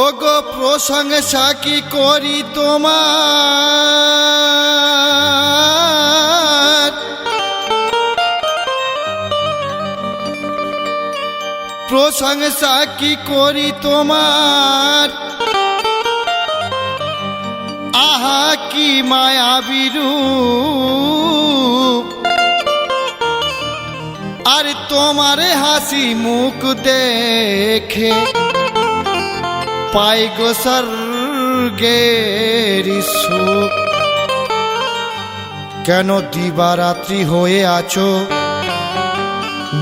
ওগো প্রশংসা কি করি তোমার, প্রশংসা কি করি তোমার, আহা কি মায়াবী রূপ, আর তোমার হাসি মুখ দেখে পাই গো স্বর্গের সুখ। কেন দিবারাত্রি হয়ে আছো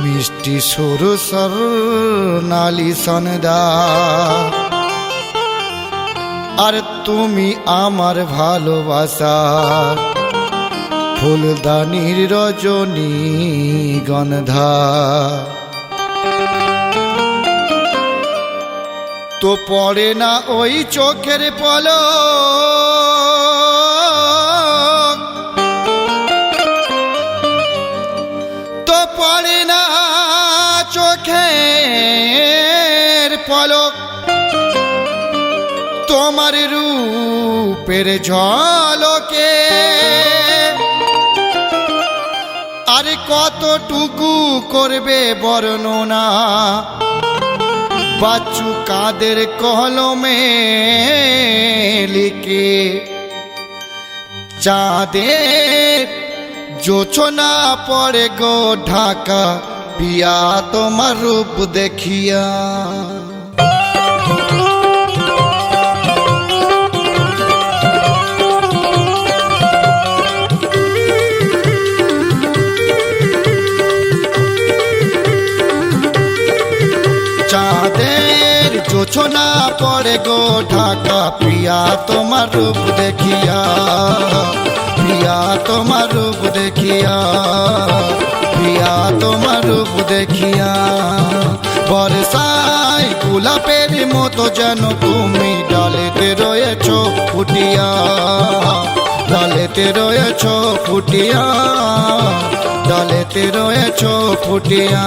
মিষ্টি সরু স্বর্ণালী সন্ধ্যা, আর তুমি আমার ভালোবাসা ফুলদানির রজনী গন্ধা। তো পড়ে না ওই চোখের পলক, তো পড়ে না চোখের পলক, তোমার রূপের ঝলকে। আর কতটুকু করবে বর্ণনা, বাচ্চু কাদের কলমে লিখে। চাঁদের জোছনা পড়ে গো ঢাকা, পিয়া তোমার রূপ দেখিয়া। চাঁদের জোছনা পড়ে গো ঢাকা, প্রিয়া তোমার রূপ দেখিয়া, প্রিয়া তোমার রূপ দেখিয়া, প্রিয়া তোমার রূপ দেখিয়া। বর্ষায় গোলাপের মতো যেন তুমি ডালেতে রয়েছ ফুটিয়া, ডালেতে রয়েছ ফুটিয়া, ডালেতে রয়েছ ফুটিয়া।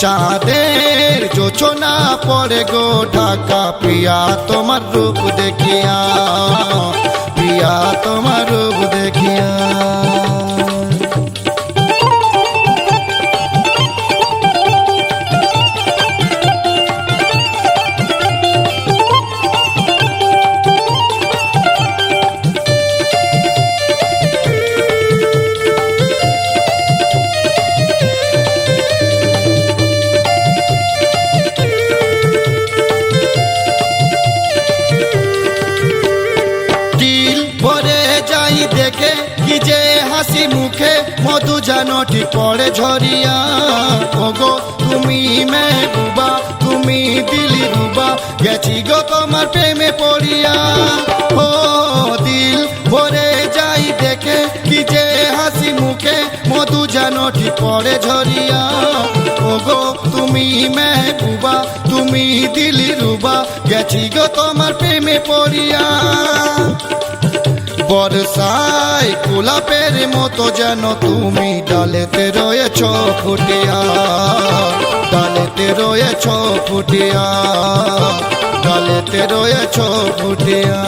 চাঁদের জোছনা পড়ে গো ঢাকা, প্রিয়া তোমার রূপ দেখিয়া, প্রিয়া তোমার রূপ দেখিয়া। দেখে কি যে হাসি মুখে মধু জানটি পড়ে ঝরিয়া। ওগো তুমি মেহবুবা, তুমি দিলি রুবা, গেছি গো তোমার প্রেমে পড়িয়া। ও দিল ভরে যাই দেখে কি যে হাসি মুখে মধু জানটি পড়ে ঝরিয়া। ওগো তুমি মেহবুবা, তুমি দিলি রুবা, গেছি গো তোমার প্রেমে পড়িয়া। বর্ষায় গোলাপের মতো যেন তুমি ডালেতে রয়েছ ফুটিয়া, ডালেতে রয়েছ ফুটিয়া, ডালেতে রয়েছ ফুটিয়া।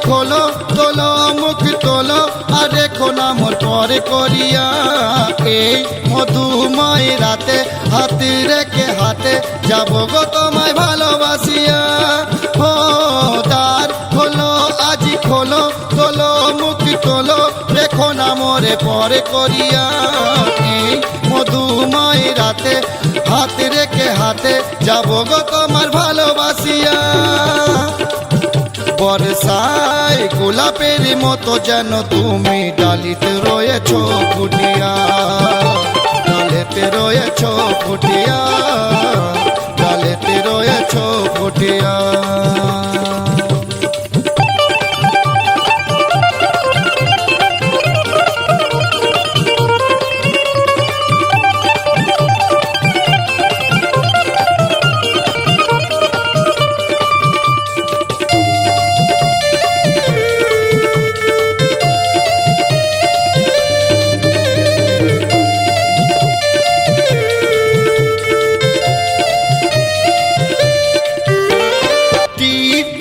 খোলো তোলো মুখ তোলো, আর রেখো না মোর পরে করিয়া। এই মধুময় রাতে হাতে রেখে হাতে যাবো গো তোমায় ভালোবাসিয়া। ও দ্বার খোলো আজি খোলো, তোলো মুখ তোলো, রেখো না মোরে পরে করিয়া। এই মধুময় রাতে হাতে রেখে হাতে যাবো গো তোমার ভালোবাসিয়া। বর্ষায় গোলাপের মতো যেন তুমি ডালিতে রয়েছো ফুটিয়া, ডালেতে রয়েছো ফুটিয়া, ডালেতে রয়েছো ফুটিয়া।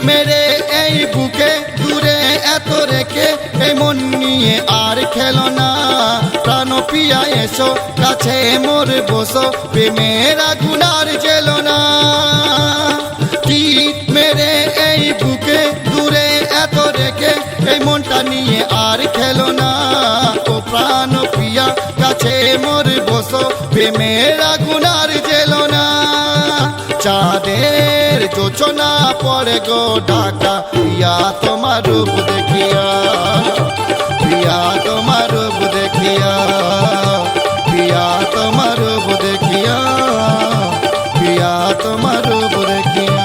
মেরে এই বুকে দূরে এত রেখে এই মন নিয়ে আর খেলো না, প্রাণ পিয়া এসো কাছে মোর বসো, প্রেমের আগুন আর জেলো না। মেরে এই বুকে দূরে এত রেখে এই মনটা নিয়ে আর খেলো না, ও প্রাণ পিয়া কাছে মোর বসো, প্রেমের আগুন আর জেলো না। চাঁদের যোচনা পড়ে গো ঢাকা, প্রিয়া তোমার রূপ দেখিয়া, প্রিয়া তোমার রূপ দেখিয়া, প্রিয়া তোমার রূপ দেখিয়া, প্রিয়া তোমার রূপ দেখিয়া।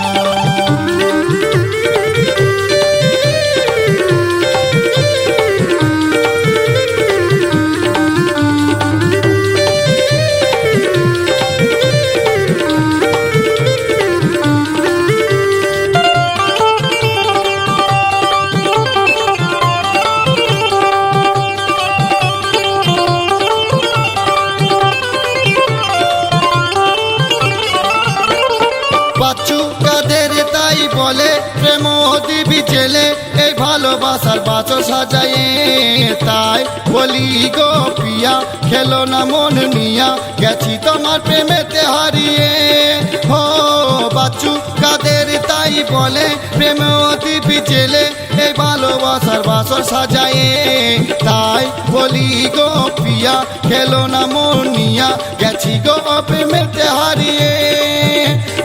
বাচ্চু কাদের তাই বলে প্রেম দিবি জেলে, এই ভালোবাসার বাঁচো সাজায়ে, তাই বলি গো পিয়া খেলো না মন নিয়া, গেছি তোমার প্রেমেতে হারিয়ে। হো বাচ্চু কাদের তাই বলে প্রেম দিবি জেলে, এই ভালোবাসার বাঁচো সাজায়ে, তাই বলি গো পিয়া খেলো না মন নিয়া, গেছি গো প্রেমেতে হারিয়ে।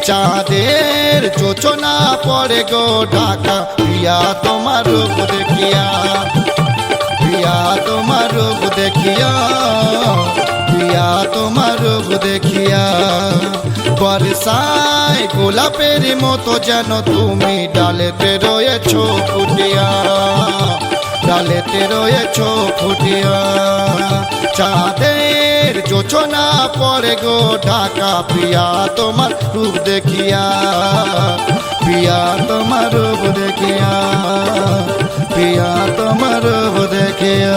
চাঁদের যোচনা পড়ে গো ঢাকা, প্রিয়া তোমার রূপ দেখিয়া, প্রিয়া তোমার রূপ দেখিয়া, প্রিয়া তোমার রূপ দেখিয়া। বর্ষায় গোলাপের মতো যেন তুমি ডালেতে রয়েছো ফুটিয়া, ডালেতে রয়েছো ফুটিয়া। চাঁদের যোচনা পড়ে গো ঢাকা, প্রিয়া তোমার রূপ দেখিয়া, প্রিয়া তোমার রূপ দেখিয়া, প্রিয়া তোমার রূপ দেখিয়া।